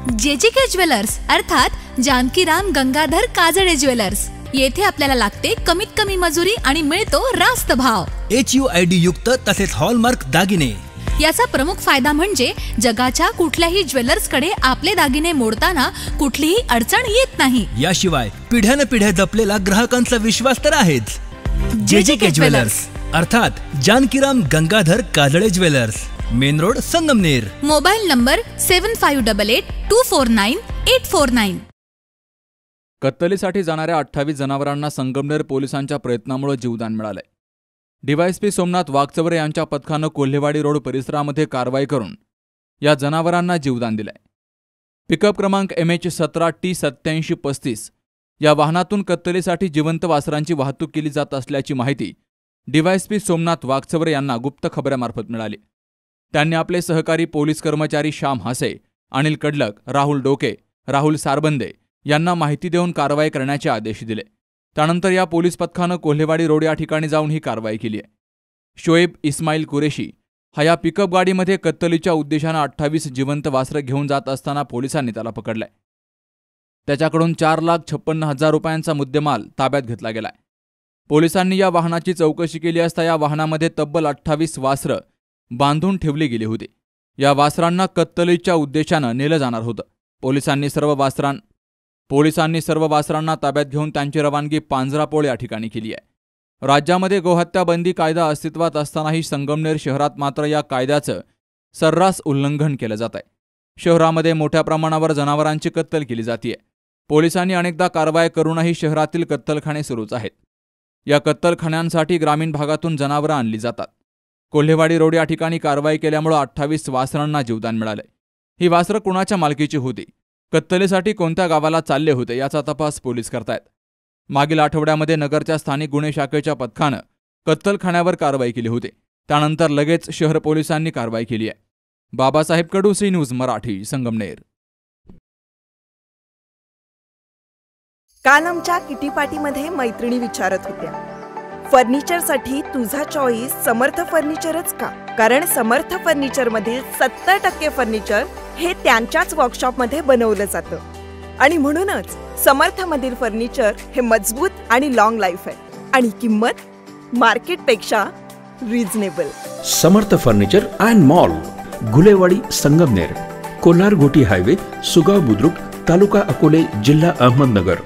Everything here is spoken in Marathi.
JJK ज्वेलर्स अर्थात जानकीराम गंगाधर काजळे ज्वेलर्स। येथे आपल्याला लागते कमीत कमी मजुरी आणि मिळतो रास्त भाव। HUID युक्त तसेच हॉलमार्क दागिने। याचा प्रमुख फायदा म्हणजे जगाच्या कुठल्याही ज्वेलर्स कडे आपले दागिने मोडताना कुठलीही अडचण येत नाही। याशिवाय पिढ्यानपिढ्या जपलेला ग्राहकांचा विश्वास तर आहेच। JJK ज्वेलर्स अर्थात Jankiram Gangadhar Kajale jewellers, main road, Sangamner. Mobile number 7588249849। कत्तलीसाठी जाणाऱ्या 28 जनावरांना संगमनेर पोलिसांच्या प्रयत्नामुळे जीवदान मिळालंय। DYSP सोमनाथ वागचौरे यांच्या पथकानं कोल्हेवाडी रोड परिसरामध्ये कारवाई करून या जनावरांना जीवदान दिलंय। पिकअप क्रमांक MH17T8735 या वाहनातून कत्तलीसाठी जिवंत वासरांची वाहतूक केली जात असल्याची माहिती DYSP सोमनाथ वागचौरे यांना गुप्त खबऱ्यामार्फत मिळाली। त्यांनी आपले सहकारी पोलीस कर्मचारी श्याम हासे, अनिल कडलक, राहुल डोके, राहुल सारबंदे यांना माहिती देऊन कारवाई करण्याचे आदेश दिले। त्यानंतर या पोलीस पथकानं कोल्हेवाडी रोड या ठिकाणी जाऊन ही कारवाई केली आहे। शोएब इस्माईल कुरेशी हा या पिकअप गाडीमध्ये कत्तलीच्या उद्देशानं 28 जिवंत वासरं घेऊन जात असताना पोलिसांनी त्याला पकडलंय। त्याच्याकडून 4,56,000 रुपयांचा मुद्देमाल ताब्यात घेतला गेलाय। पोलिसांनी या वाहनाची चौकशी केली असता या वाहनामध्ये तब्बल 28 वासरं बांधून ठेवली गेली होती। या वासरांना कत्तलीच्या उद्देशानं नेलं जाणार होतं। पोलिसांनी सर्व वासरांना ताब्यात घेऊन त्यांची रवानगी पांजरापोळ या ठिकाणी केली आहे। राज्यामध्ये गोहत्या बंदी कायदा अस्तित्वात असतानाही संगमनेर शहरात मात्र या कायद्याचं सर्रास उल्लंघन केलं जात आहे। शहरामध्ये मोठ्या प्रमाणावर जनावरांची कत्तल केली जाते। पोलिसांनी अनेकदा कारवाई करूनही शहरातील कत्तलखाने सुरूच आहेत। या कत्तलखान्यांसाठी ग्रामीण भागातून जनावरं आणली जातात। कोल्हेवाडी रोड या ठिकाणी कारवाई केल्यामुळे 28 वासरांना जीवदान मिळाले। ही वासरं कुणाच्या मालकीची होती, कत्तलीसाठी कोणत्या गावाला चालले होते याचा तपास पोलीस करतायत। मागील आठवड्यामध्ये नगरच्या स्थानिक गुन्हे शाखेच्या पथकानं कत्तलखान्यावर कारवाई केली होती। त्यानंतर लगेच शहर पोलिसांनी कारवाई केली आहे। बाबासाहेब कडू, सी न्यूज मराठी, संगमनेर। काल आमच्या किटी पार्टीमध्ये मैत्रिणी विचारत होत्या, फर्निचरसाठी तुझा चॉईस समर्थ फर्निचरच का? कारण समर्थ फर्निचरमधील 70% फर्निचर हे त्यांच्याच वर्कशॉपमध्ये बनवलं जातं आणि म्हणूनच समर्थमधील फर्निचर हे मजबूत आणि लॉंग लाईफ आहे आणि किंमत मार्केटपेक्षा reasonable. Samarth furniture and mall, Gulewadi, Sangamner, Kolar Ghoti highway, Sugaon Budruk, taluka Akole, जिल्हा अहमदनगर।